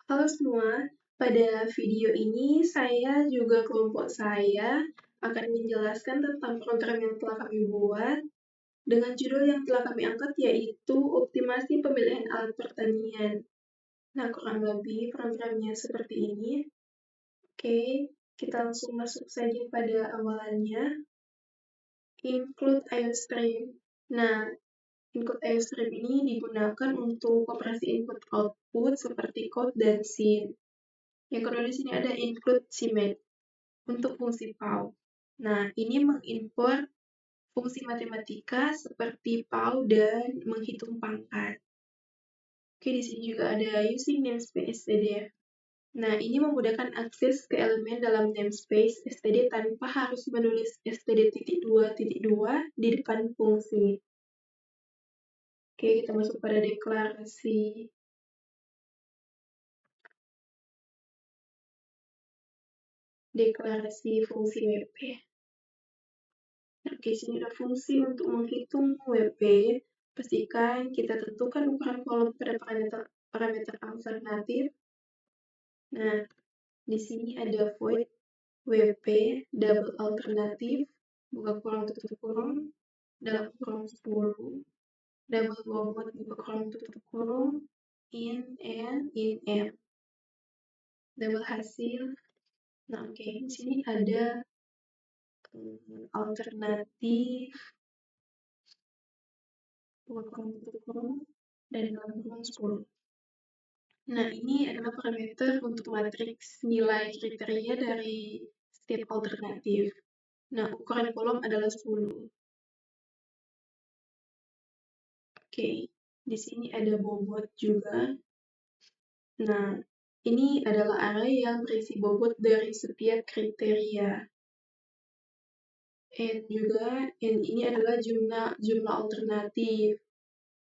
Halo semua, pada video ini saya juga kelompok saya akan menjelaskan tentang program yang telah kami buat dengan judul yang telah kami angkat yaitu Optimasi Pemilihan Alat Pertanian. Nah, kurang lebih programnya seperti ini. Oke, kita langsung masuk saja pada awalannya. Include IOStream. Nah, Include IOStream ini digunakan untuk operasi input-output seperti code dan scene. Yang kedua di sini ada include CMake untuk fungsi PAU. Nah, ini mengimport fungsi matematika seperti PAU dan menghitung pangkat. Oke, di sini juga ada using namespace std. Nah, ini memudahkan akses ke elemen dalam namespace std tanpa harus menulis std.2.2 di depan fungsi. Oke, kita masuk pada deklarasi. Deklarasi fungsi WP. Oke, sini ada fungsi untuk menghitung WP. Pastikan kita tentukan ukuran kolom pada parameter alternatif. Nah, di sini ada void WP double alternatif, buka kurung tutup kurung, dalam kurung 10, double bobot buka kurung tutup kurung, in and in m. Double hasil. Nah, oke, di sini ada alternatif buka kurung tutup kurung dan dalam kurung 10. Nah, ini adalah parameter untuk matriks nilai kriteria dari setiap alternatif. Nah, ukuran kolom adalah 10. Oke, di sini ada bobot juga. Nah, ini adalah array yang berisi bobot dari setiap kriteria. And juga, and ini adalah jumlah alternatif.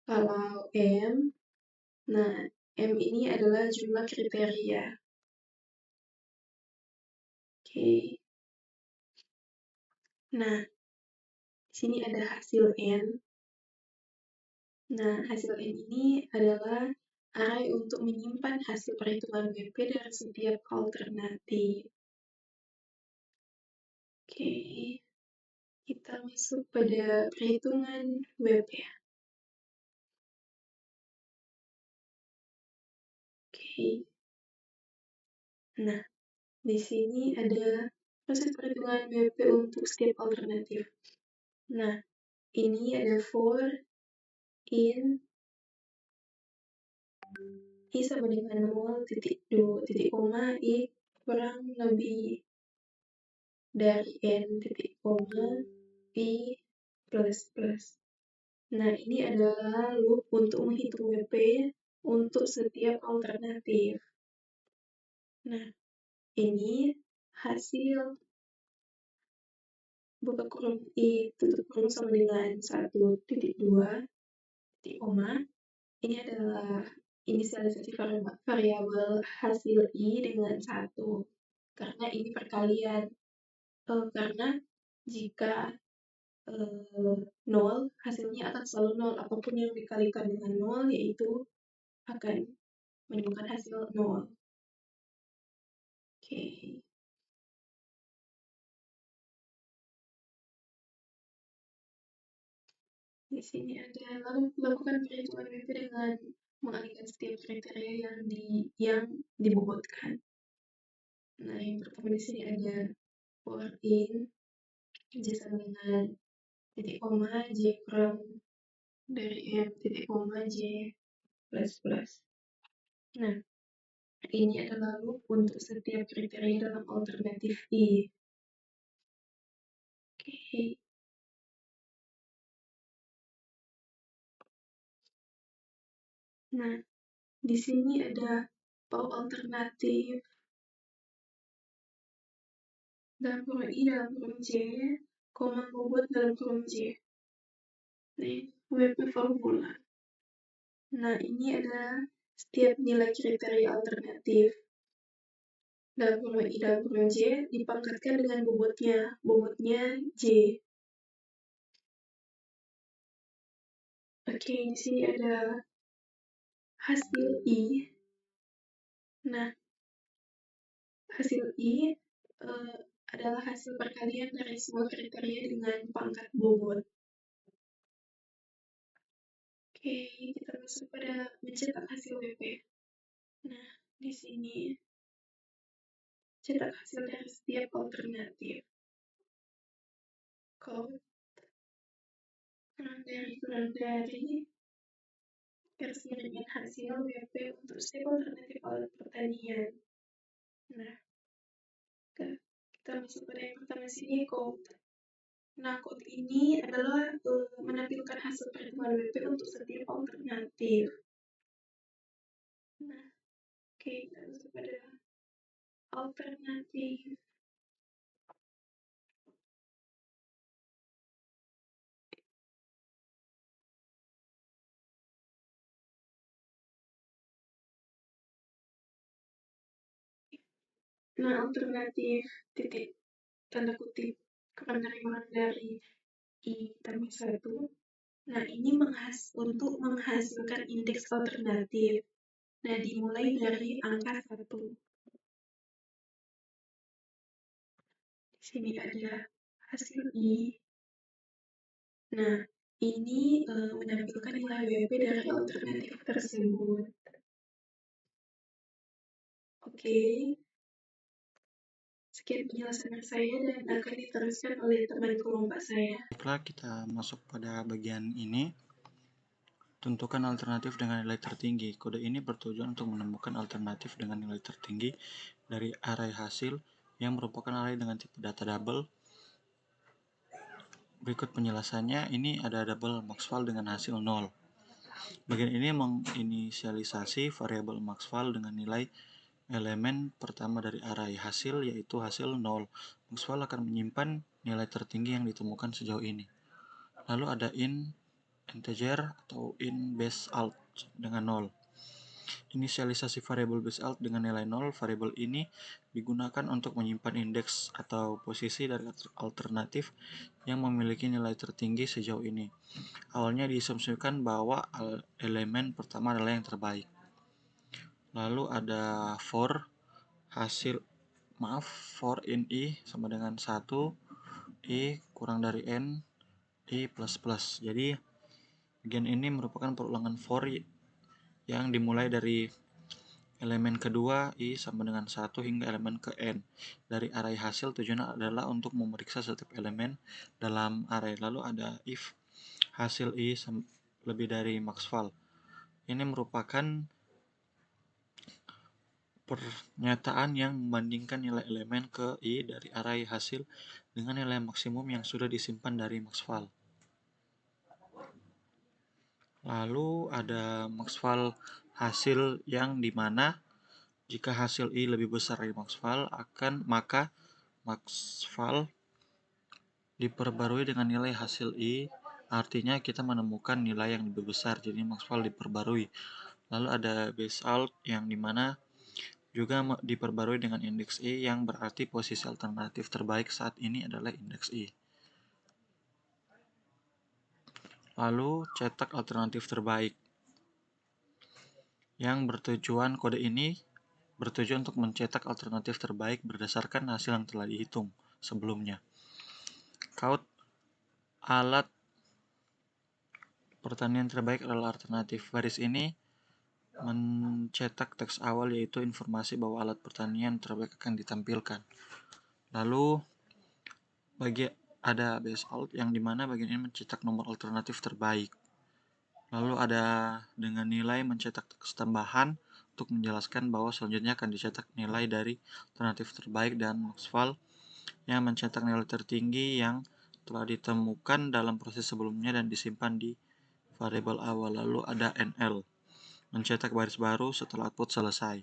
Kalau M, nah, M ini adalah jumlah kriteria. Oke. Nah, di sini ada hasil N. Nah, hasil N ini adalah array untuk menyimpan hasil perhitungan WP dari setiap alternatif. Oke, kita masuk pada perhitungan WP. Oke. Nah, di sini ada proses perhitungan WP untuk setiap alternatif. Nah, ini ada for in I sama dengan 0.2 koma I kurang lebih dari N titik koma I plus plus. Nah, ini adalah loop untuk menghitung WP untuk setiap alternatif. Nah, ini hasil buka kurung I tutup kurung sama dengan 1.2 titik koma. Ini adalah inisialisasi variabel hasil I dengan 1. Karena ini perkalian. Karena jika 0, hasilnya akan selalu 0. Apapun yang dikalikan dengan 0, yaitu akan menemukan hasil 0. Oke. Di sini ada lalu melakukan perhitungan WP dengan mengalihkan setiap kriteria yang dibobotkan. Nah, yang pertama di sini ada for in J sama dengan titik koma J kurang dari M titik koma J plus plus. Nah, ini adalah loop untuk setiap kriteria dalam alternatif I. Oke. Nah, di sini ada PAU alternatif dalam kurung I dalam kurung J, koma bobot dalam kurung J. Nah, WP formula. Nah, ini adalah setiap nilai kriteria alternatif dalam kurung I dalam kurung J dipangkatkan dengan bobotnya J. Oke, di sini ada hasil I. Nah, hasil I adalah hasil perkalian dari semua kriteria dengan pangkat bobot. Oke, kita masuk pada mencetak hasil WP. Nah, di sini cetak hasil dari setiap alternatif. Kalau kurang dari garis miring hasil WP untuk setiap alternatif alat pertanian. Nah, kita masuk pada yang pertama sini, code. Nah, code ini adalah menampilkan hasil perhitungan WP untuk setiap alternatif. Nah, oke, kita masuk pada alternatif. Nah, alternatif titik tanda kutip kurang dari I tambah 1. Nah, ini untuk menghasilkan indeks alternatif. Nah, dimulai dari angka 1. Di sini ada hasil I. Nah, ini menampilkan nilai WP dari alternatif tersebut. Oke, sekian penjelasan saya dan akan diteruskan oleh teman kelompok saya. Baiklah, kita masuk pada bagian ini. Tentukan alternatif dengan nilai tertinggi. Kode ini bertujuan untuk menemukan alternatif dengan nilai tertinggi dari array hasil yang merupakan array dengan tipe data double. Berikut penjelasannya. Ini ada double maxval dengan hasil 0. Bagian ini menginisialisasi variabel maxval dengan nilai elemen pertama dari array hasil, yaitu hasil 0. Maxval akan menyimpan nilai tertinggi yang ditemukan sejauh ini. Lalu ada integer atau in base alt dengan 0. Inisialisasi variabel base alt dengan nilai 0. Variabel ini digunakan untuk menyimpan indeks atau posisi dari alternatif yang memiliki nilai tertinggi sejauh ini. Awalnya diasumsikan bahwa elemen pertama adalah yang terbaik. Lalu ada for in I sama dengan 1, I kurang dari N, I plus plus. Jadi bagian ini merupakan perulangan for yang dimulai dari elemen kedua I sama dengan 1 hingga elemen ke N. Dari array hasil tujuannya adalah untuk memeriksa setiap elemen dalam array. Lalu ada if hasil I lebih dari maxval. Ini merupakan pernyataan yang membandingkan nilai elemen ke I dari array hasil dengan nilai maksimum yang sudah disimpan dari maxval. Lalu ada maxval hasil yang dimana jika hasil I lebih besar dari maxval, maka maxval diperbarui dengan nilai hasil I, artinya kita menemukan nilai yang lebih besar, jadi maxval diperbarui. Lalu ada base alt yang dimana juga diperbarui dengan indeks I, yang berarti posisi alternatif terbaik saat ini adalah indeks I. Lalu cetak alternatif terbaik, yang kode ini bertujuan untuk mencetak alternatif terbaik berdasarkan hasil yang telah dihitung sebelumnya. Count alat pertanian terbaik adalah alternatif. Baris ini mencetak teks awal, yaitu informasi bahwa alat pertanian terbaik akan ditampilkan. Lalu ada base alt yang dimana bagian ini mencetak nomor alternatif terbaik. Lalu ada dengan nilai mencetak teks tambahan untuk menjelaskan bahwa selanjutnya akan dicetak nilai dari alternatif terbaik, dan maxval yang mencetak nilai tertinggi yang telah ditemukan dalam proses sebelumnya dan disimpan di variabel awal. Lalu ada NL mencetak baris baru setelah output selesai.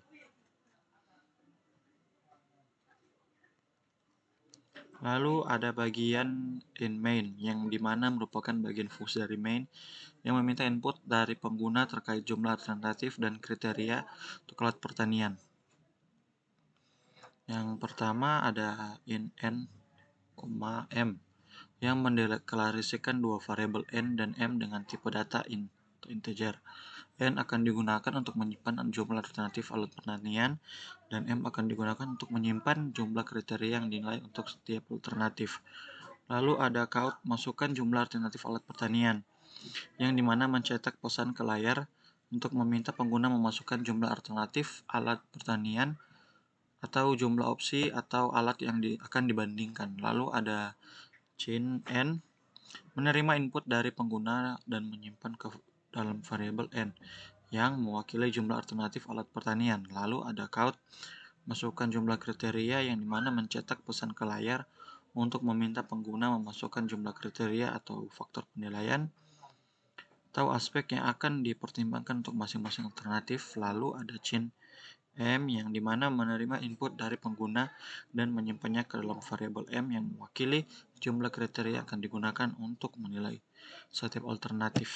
Lalu ada bagian in main yang dimana merupakan bagian fungsi dari main yang meminta input dari pengguna terkait jumlah alternatif dan kriteria untuk alat pertanian. Yang pertama ada in n, m yang mendeklarasikan dua variabel n dan m dengan tipe data int atau integer. N akan digunakan untuk menyimpan jumlah alternatif alat pertanian, dan M akan digunakan untuk menyimpan jumlah kriteria yang dinilai untuk setiap alternatif. Lalu ada count, masukkan jumlah alternatif alat pertanian, yang dimana mencetak pesan ke layar untuk meminta pengguna memasukkan jumlah alternatif alat pertanian atau jumlah opsi atau alat yang akan dibandingkan. Lalu ada chain N, menerima input dari pengguna dan menyimpan ke dalam variabel N yang mewakili jumlah alternatif alat pertanian. Lalu ada count, masukkan jumlah kriteria yang dimana mencetak pesan ke layar untuk meminta pengguna memasukkan jumlah kriteria atau faktor penilaian atau aspek yang akan dipertimbangkan untuk masing-masing alternatif. Lalu ada chain M yang dimana menerima input dari pengguna dan menyimpannya ke dalam variabel M yang mewakili jumlah kriteria yang akan digunakan untuk menilai setiap alternatif.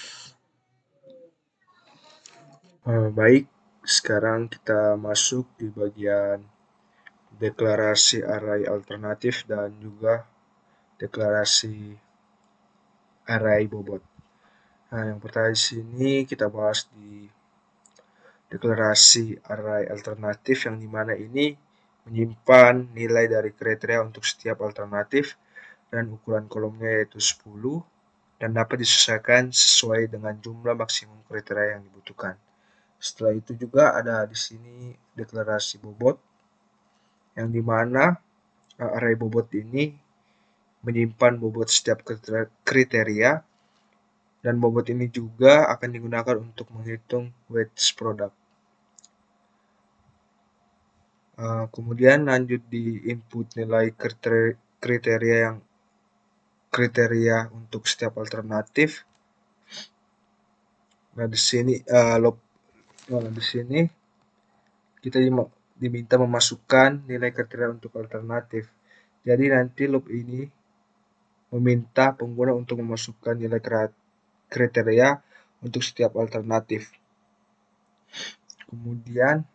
Baik, sekarang kita masuk di bagian deklarasi array alternatif dan juga deklarasi array bobot. Nah, yang pertama di sini kita bahas di deklarasi array alternatif yang dimana ini menyimpan nilai dari kriteria untuk setiap alternatif dan ukuran kolomnya yaitu 10 dan dapat disesuaikan sesuai dengan jumlah maksimum kriteria yang dibutuhkan. Setelah itu juga ada di sini deklarasi bobot yang dimana array bobot ini menyimpan bobot setiap kriteria dan bobot ini juga akan digunakan untuk menghitung wedge product. Kemudian lanjut di input nilai kriteria untuk setiap alternatif. Nah di sini kita diminta memasukkan nilai kriteria untuk alternatif. Jadi nanti loop ini meminta pengguna untuk memasukkan nilai kriteria untuk setiap alternatif. Kemudian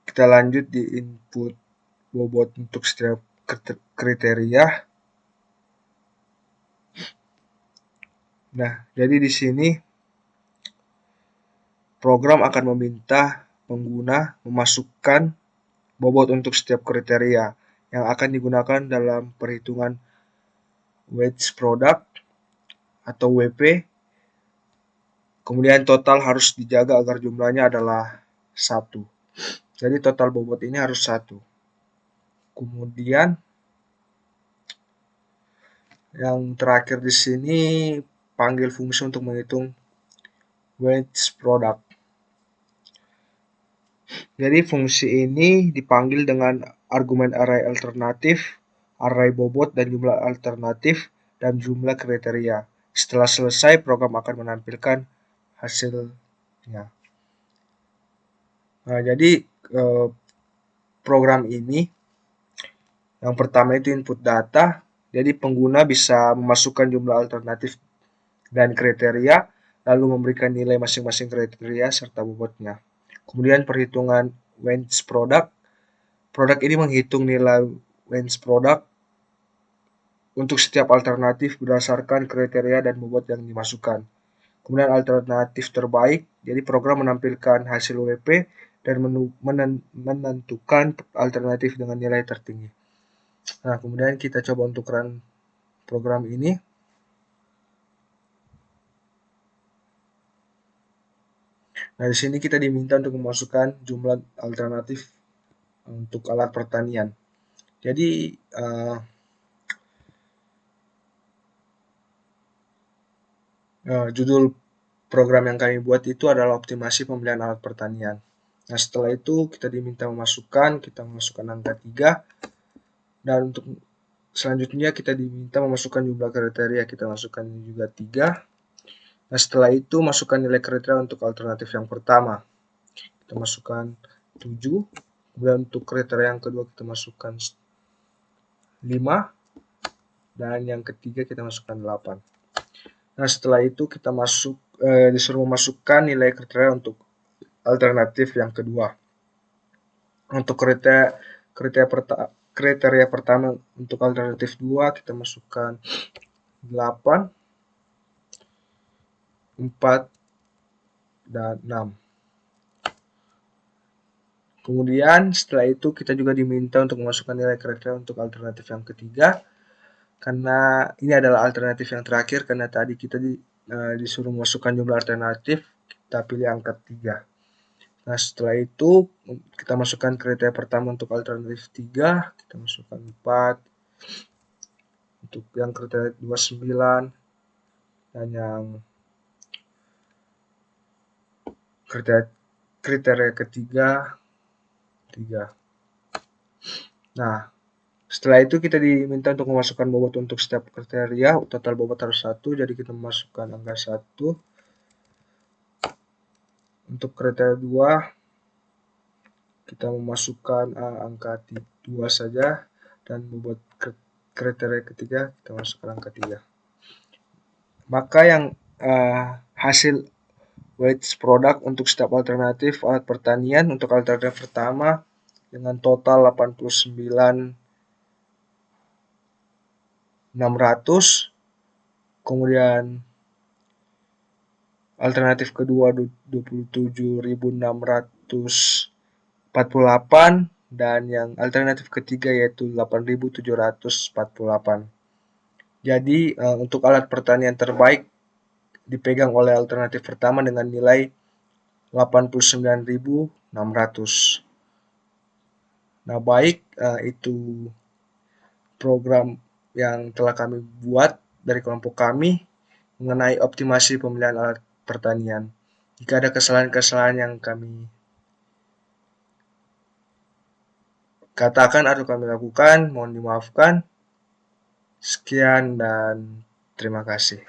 kita lanjut di input bobot untuk setiap kriteria. Nah, jadi di sini program akan meminta pengguna memasukkan bobot untuk setiap kriteria yang akan digunakan dalam perhitungan wedge product atau WP. Kemudian total harus dijaga agar jumlahnya adalah 1. Jadi total bobot ini harus 1. Kemudian yang terakhir di sini panggil fungsi untuk menghitung wedge product. Jadi fungsi ini dipanggil dengan argumen array alternatif, array bobot dan jumlah alternatif dan jumlah kriteria. Setelah selesai, program akan menampilkan hasilnya. Nah, jadi program ini yang pertama itu input data. Jadi pengguna bisa memasukkan jumlah alternatif dan kriteria, lalu memberikan nilai masing-masing kriteria serta bobotnya. Kemudian perhitungan wedge product. Produk ini menghitung nilai wedge product untuk setiap alternatif berdasarkan kriteria dan bobot yang dimasukkan. Kemudian alternatif terbaik, jadi program menampilkan hasil WP dan menentukan alternatif dengan nilai tertinggi. Nah, kemudian kita coba untuk run program ini. Nah, di sini kita diminta untuk memasukkan jumlah alternatif untuk alat pertanian. Jadi judul program yang kami buat itu adalah optimasi pembelian alat pertanian. Nah, setelah itu kita diminta kita memasukkan angka 3, dan untuk selanjutnya kita diminta memasukkan jumlah kriteria, kita masukkan juga 3. Nah, setelah itu masukkan nilai kriteria untuk alternatif yang pertama. Kita masukkan 7, kemudian untuk kriteria yang kedua kita masukkan 5, dan yang ketiga kita masukkan 8. Nah, setelah itu kita disuruh memasukkan nilai kriteria untuk alternatif yang kedua. Untuk kriteria pertama untuk alternatif 2 kita masukkan 8, 4, dan 6. Kemudian setelah itu kita juga diminta untuk memasukkan nilai kriteria untuk alternatif yang ketiga, karena ini adalah alternatif yang terakhir, karena tadi kita disuruh memasukkan jumlah alternatif, kita pilih angka 3. Nah, setelah itu kita masukkan kriteria pertama untuk alternatif 3, kita masukkan 4, untuk yang kriteria 29, dan yang kriteria ketiga 3. Nah, setelah itu kita diminta untuk memasukkan bobot untuk setiap kriteria, total bobot harus 1, jadi kita memasukkan angka 1. Untuk kriteria 2, kita memasukkan angka 2 saja, dan bobot kriteria ketiga kita masukkan angka 3. Maka yang hasil weights product untuk setiap alternatif alat pertanian, untuk alternatif pertama dengan total 89.600, kemudian alternatif kedua 27.648, dan yang alternatif ketiga yaitu 8.748. Jadi untuk alat pertanian terbaik dipegang oleh alternatif pertama dengan nilai 89.600. Nah, baik, itu program yang telah kami buat dari kelompok kami mengenai optimasi pemilihan alat pertanian. Jika ada kesalahan-kesalahan yang kami katakan atau kami lakukan, mohon dimaafkan. Sekian dan terima kasih.